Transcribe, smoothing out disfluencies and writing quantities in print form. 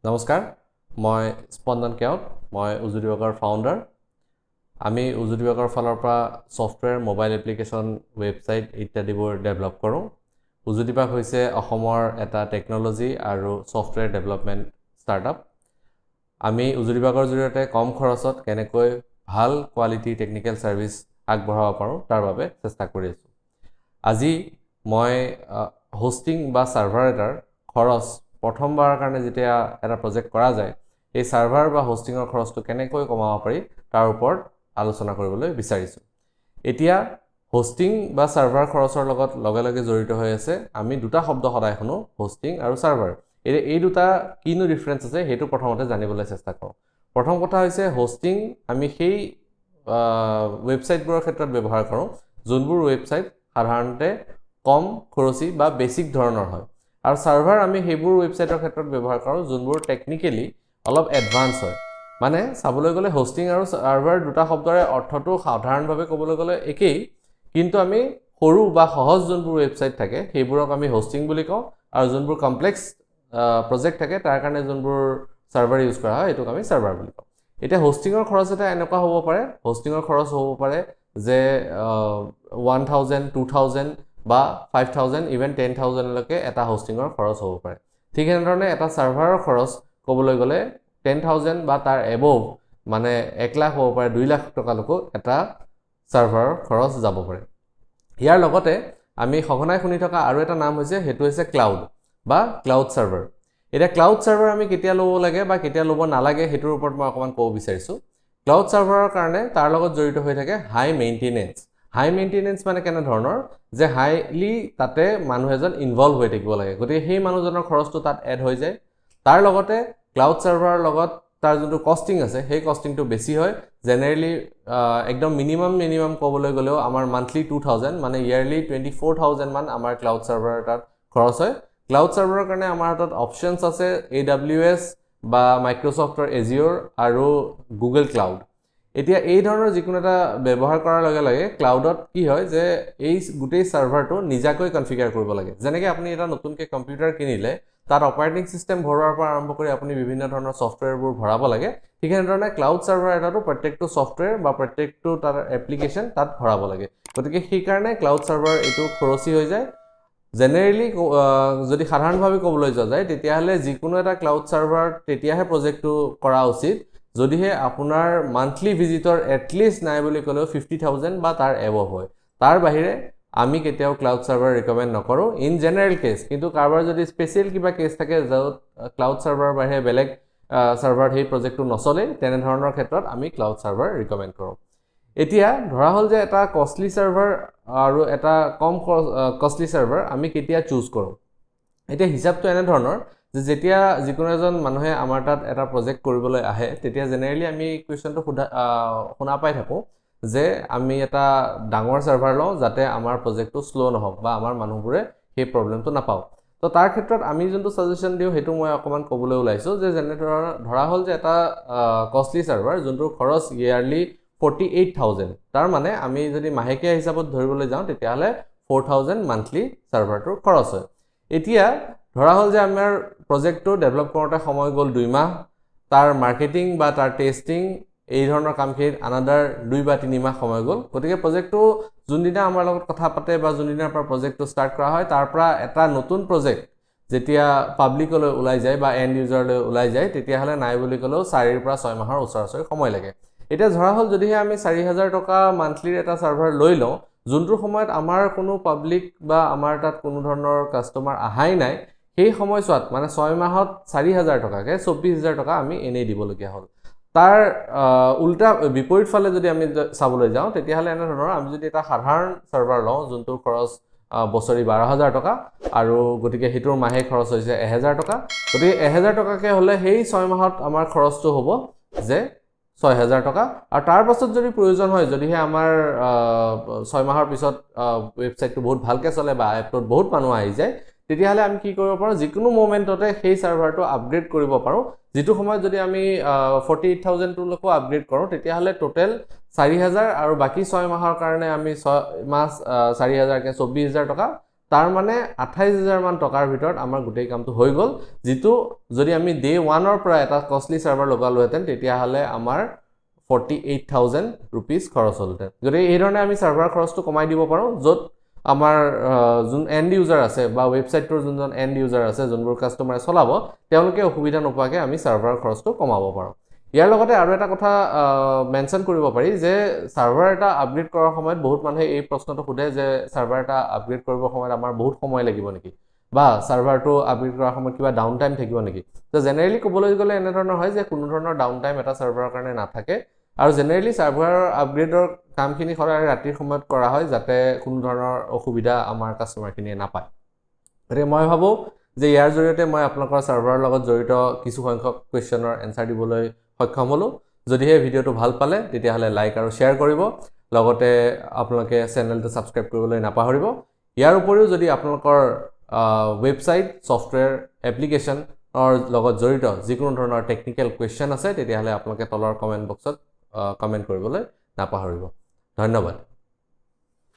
নমস্কাৰ মই স্পন্দন কেওট মই উজুদিবাগৰ ফাউণ্ডাৰ আমি উজুদিবাগৰ ফালৰ পৰা সফটৱেৰ মোবাইল এপ্লিকেশ্যন ৱেবছাইট ইত্যাদিবোৰ ডেভেলপ কৰোঁ উজুদিবাগ হৈছে অসমৰ এটা টেকনলজি আৰু সফটৱেৰ ডেভেলপমেণ্ট ষ্টাৰ্টআপ আমি উজুদিবাগৰ জৰিয়তে কম খৰচত কেনেকৈ ভাল কোৱালিটি টেকনিকেল সাৰ্ভিস আগবঢ়াব পাৰোঁ তাৰ বাবে চেষ্টা কৰি আছোঁ আজি মই হোষ্টিং বা সাৰ্ভাৰ এটাৰ খৰচ প্ৰথমবাৰৰ কাৰণে যেতিয়া এটা প্ৰজেক্ট কৰা যায় এই সাৰ্ভাৰ বা হোষ্টিংৰ খৰচটো কেনেকৈ কমাব পাৰি তাৰ ওপৰত আলোচনা কৰিবলৈ বিচাৰিছোঁ এতিয়া হোষ্টিং বা সাৰ্ভাৰ খৰচৰ লগত লগে লগে জড়িত হৈ আছে আমি দুটা শব্দ সদায় শুনো হোষ্টিং আৰু সাৰ্ভাৰ এই দুটা কিনো ডিফাৰেন্স আছে হেতু প্ৰথমতে জানিবলৈ চেষ্টা কৰোঁ প্ৰথম কথা হৈছে হোষ্টিং আমি সেই ৱেবছাইটবোৰৰ ক্ষেত্ৰত ব্যৱহাৰ কৰোঁ যোনবোৰ ৱেবছাইট সাধাৰণতে কম খৰচী বা বেসিক ধৰণৰ হয় আৰু সাৰ্ভাৰ আমি সেইবোৰ ৱেবছাইটৰ ক্ষেত্ৰত ব্যৱহাৰ কৰোঁ যোনবোৰ টেকনিক্যালি অলপ এডভান্স হয় মানে চাবলৈ গ'লে হোষ্টিং আৰু সাৰ্ভাৰ দুটা শব্দৰে অৰ্থটো সাধাৰণভাৱে ক'বলৈ গ'লে একেই কিন্তু আমি সৰু বা সহজ যোনবোৰ ৱেবছাইট থাকে সেইবোৰক আমি হোষ্টিং বুলি কওঁ আৰু যোনবোৰ কমপ্লেক্স প্ৰজেক্ট থাকে তাৰ কাৰণে যোনবোৰ সাৰ্ভাৰ ইউজ কৰা হয় এটোক আমি সাৰ্ভাৰ বুলি কওঁ এটা হোষ্টিংৰ খৰচ এটা এনেকুৱা হ'ব পাৰে হোষ্টিংৰ খৰচ হ'ব পাৰে যে 1000 2000 বা 5000 ইভেন 10000 লৈকে এটা হোষ্টিংৰ খৰচ হ'ব পাৰে ঠিক এনেধৰণে এটা সাৰ্ভাৰৰ খৰচ ক'বলৈ গ'লে 10000 বা তাৰ এবভ মানে 1 লাখ হ'ব পাৰে 2 লাখ টকা লৈকে এটা সাৰ্ভাৰৰ খৰচ যাব পাৰে ইয়াৰ লগতে আমি সঘনাই শুনি থকা আৰু এটা নাম হৈছে হেতু হৈছে ক্লাউড বা ক্লাউড সাৰ্ভাৰ এটা ক্লাউড সাৰ্ভাৰ আমি কেতিয়া ল'ব লাগে বা কেতিয়া ল'ব নালাগে হেতুৰ ওপৰত মই অকমান ক'ব বিচাৰিছো ক্লাউড সাৰ্ভাৰৰ কাৰণে তাৰ লগত জড়িত হৈ থাকে হাই মেইনটেনেন্স মানে কেনে ধৰণৰ যে হাইলি তাতে মানুহ এজন ইনভলভ হৈ থাকিব লাগে গতিকে সেই মানুহজনৰ খৰচটো তাত এড হৈ যায় তাৰ লগতে ক্লাউড সাৰ্ভাৰৰ লগত তাৰ যোনটো কষ্টিং আছে সেই কষ্টিংটো বেছি হয় জেনেৰেলি একদম মিনিমাম ক'বলৈ গ'লেও আমাৰ মান্থলি 2000 মানে ইয়াৰলি 24000 মান আমাৰ ক্লাউড সাৰ্ভাৰ তাত খৰচ হয় ক্লাউড সাৰ্ভাৰৰ কাৰণে আমাৰ হাতত অপচনছ আছে AWS বা মাইক্ৰসফটৰ এজিঅৰ আৰু গুগল ক্লাউড এতিয়া এই ধৰণৰ যিকোনো এটা ব্যৱহাৰ কৰাৰ লগে লগে ক্লাউডত কি হয় যে এই গোটেই সাৰ্ভাৰটো নিজাকৈ কনফিগাৰ কৰিব লাগে যেনেকৈ আপুনি এটা নতুনকৈ কম্পিউটাৰ কিনিলে তাত অপাৰেটিং সিস্টেম ভৰোৱাৰ পৰা আৰম্ভ কৰি আপুনি বিভিন্ন ধৰণৰ সফটৱেৰবোৰ ভৰাব লাগে ঠিক এনেধৰণে ক্লাউড সাৰ্ভাৰ এটাটো প্ৰত্যেকটো সফটৱেৰ বা প্ৰত্যেকটো তাৰ এপ্লিকেশন তাত ভৰাব লাগে গতিকে সেই কাৰণে ক্লাউড সাৰ্ভাৰ এটো খৰচী হৈ যায় জেনেৰেলি যদি সাধাৰণভাৱে ক'বলৈ যোৱা যায় তেতিয়াহলে যিকোনো এটা ক্লাউড সাৰ্ভাৰ তেতিয়াহে প্ৰজেক্টটো কৰা উচিত যদিহে আপোনাৰ মান্থলি ভিজিটৰ এটলিষ্ট নাই বুলি ক'লেও 50000 বা তাৰ এবভ হয় তাৰ বাহিৰে আমি কেতিয়াও ক্লাউড সাৰ্ভাৰ ৰিকমেন্ড নকৰো ইন জেনাৰেল কেস কিন্তু কাৰবাৰ যদি স্পেশাল কিবা কেস থাকে য'ত ক্লাউড সাৰ্ভাৰ বাহিৰে বেলেগ সাৰ্ভাৰ সেই প্ৰজেক্টটো নচলে তেনে ধৰণৰ ক্ষেত্ৰত আমি ক্লাউড সাৰ্ভাৰ ৰিকমেন্ড কৰো এতিয়া ধৰা হল যে এটা কষ্টলি সাৰ্ভাৰ আৰু এটা কম কষ্টলি সাৰ্ভাৰ আমি কেতিয়া চুজ কৰো এতিয়া হিচাপটো এনে ধৰণৰ যে যেতিয়া যিকোনো এজন মানুহে আমাৰ তাত এটা প্ৰজেক্ট কৰিবলৈ আহে তেতিয়া জেনাৰেলি আমি কোৱেশ্চনটো শুনা পাই থাকো যে আমি এটা ডাঙৰ সাৰ্ভাৰ লওঁ যাতে আমাৰ প্ৰজেক্টটো স্লো নহওক বা আমাৰ মানুহবোৰে সেই প্ৰবলেমটো নাপাও তো তাৰ ক্ষেত্ৰত আমি যোনটো সাজেশন দিও হেতু মই অকমান ক'বলৈ ওলাইছো যে যেনে ধৰা হল যে এটা কষ্টলি সাৰ্ভাৰ যোনটো খৰচ ইয়াৰলি 48000 তাৰ মানে আমি যদি মাহেকীয়া হিচাপত ধৰিবলৈ যাওঁ তেতিয়াহলে 4000 মান্থলি সাৰ্ভাৰটোৰ খৰচ হয় এতিয়া ধৰা হল যে আমাৰ প্ৰজেক্টটো ডেভেলপ কৰোতে সময় গ'ল 2 মাহ তাৰ মাৰ্কেটিং বা তাৰ টেষ্টিং এই ধৰণৰ কামখিনিত আনাদাৰ 2 বা 3 মাহ সময় গ'ল গতিকে প্ৰজেক্টটো যোনদিনা আমাৰ লগত কথা পাতে বা যোনদিনাৰ পৰা প্ৰজেক্টটো ষ্টাৰ্ট কৰা হয় তাৰ পৰা এটা নতুন প্ৰজেক্ট যেতিয়া পাব্লিকলৈ ওলাই যায় বা এন্ড ইউজাৰলৈ ওলাই যায় তেতিয়াহলে নাই বুলি ক'লেও 4 পৰা 6 মাহৰ ওচৰা-ওচৰি সময় লাগে এটা ধৰা হল যদিহে আমি 4000 টকা মান্থলিৰ এটা সাৰ্ভাৰ লৈ লওঁ যোনটো সময়ত আমাৰ কোনো পাব্লিক বা আমাৰ তাত কোনো ধৰণৰ কাস্টমাৰ আহাই নাই সেই সময়ছোৱাত মানে 6 মাহত 4000 টকাকে 24000 টকা আমি এনেই দিবলগীয়া হ'ল তাৰ উল্টা বিপৰীত ফালে যদি আমি চাবলৈ যাওঁ তেতিয়াহলে এনে ধৰণৰ আমি যদি এটা সাধাৰণ সাৰ্ভাৰ লওঁ যোনটো খৰচ বছৰি 12000 টকা আৰু গতিকে হেতুৰ মাহে খৰচ হৈছে 1000 টকা গতিকে 1000 টকাকে হলে সেই 6 মাহত আমাৰ খৰচটো হ'ব যে 6000 টকা আৰু তাৰ পাছত যদি প্ৰয়োজন হয় যদিহে আমাৰ 6 মাহৰ পিছত ৱেবছাইটটো বহুত ভালকে চলে বা এপটোত বহুত মানুহ আহি যায় তেতিয়াহলে আমি কি কৰিব পাৰো যিকোনো মোমেন্টতে সেই সাৰ্ভাৰটো আপগ্ৰেড কৰিব পাৰো যেটো সময়ত যদি আমি 48000 টো লৈকে আপগ্ৰেড কৰো তেতিয়াহলে টোটাল 4000 আৰু বাকি 6 মাহৰ কাৰণে আমি 6 মাহ 4000 কে 24000 টকা তাৰ মানে 28000 মান টকাৰ ভিতৰত আমাৰ গোটেই কামটো হৈ গ'ল যেটো যদি আমি ডে 1 ৰ পৰা এটা কষ্টলি সাৰ্ভাৰ লগালোহেতেন তেতিয়া হলে আমাৰ 48000 rupees খৰচ হলতে যদি এই ধৰণে আমি সাৰ্ভাৰ খৰচটো কমাই দিব পাৰো যত আমাৰ যোন এন্ড ইউজাৰ আছে বা ওয়েবসাইটৰ যোনজন এন্ড ইউজাৰ আছে যোনবোৰ কাস্টমাৰে চলাব তেওঁলোকে অসুবিধা নোপোৱাকে আমি সাৰ্ভাৰ খৰচটো কমাব পাৰো ইয়াৰ লগতে আৰু এটা কথা মেনশন কৰিব পাৰি যে সাৰ্ভাৰ এটা আপগ্ৰেড কৰাৰ সময়ত বহুত মানুহে এই প্ৰশ্নটো সোধে যে সাৰ্ভাৰ এটা আপগ্ৰেড কৰিবৰ সময়ত আমাৰ বহুত সময় লাগিব নেকি বা সাৰ্ভাৰটো আপগ্ৰেড কৰাৰ সময়ত কিবা ডাউন টাইম থাকিব নেকি তো জেনাৰেলি ক'বলৈ গ'লে এনে ধৰণৰ হয় যে কোনো ধৰণৰ ডাউন টাইম এটা সাৰ্ভাৰৰ কাৰণে নাথাকে আৰু জেনাৰেলি সাৰ্ভাৰৰ আপগ্ৰেডৰ কামখিনি সদায় ৰাতিৰ সময়ত কৰা হয় যাতে কোনো ধৰণৰ অসুবিধা আমাৰ কাস্টমাৰখিনিয়ে নাপায় গতিকে মই ভাবো যে ইয়াৰ জৰিয়তে মই আপোনালোকৰ সাৰ্ভাৰৰ লগত জড়িত কিছু সংখ্যক কোৱেশ্চনৰ এনসাৰ দিবলৈ সক্ষম হলো যদিহে ভিডিওটো ভাল পালে তেতিয়াহলে লাইক আৰু শেয়াৰ কৰিব লগতে আপোনালোকে চেনেলটো সাবস্ক্ৰাইব কৰিবলৈ নাপাহৰিব ইয়াৰ উপৰিও যদি আপোনালোকৰ ওয়েবসাইট সফটওয়্যাৰ এপ্লিকেশন লগত জড়িত যিকোনো ধৰণৰ টেকনিক্যাল কোৱেশ্চন আছে তেতিয়াহলে আপোনালোকে তলৰ কমেন্ট বক্সত কমেন্ট কৰিবলৈ নাপাহৰিব ধন্যবাদ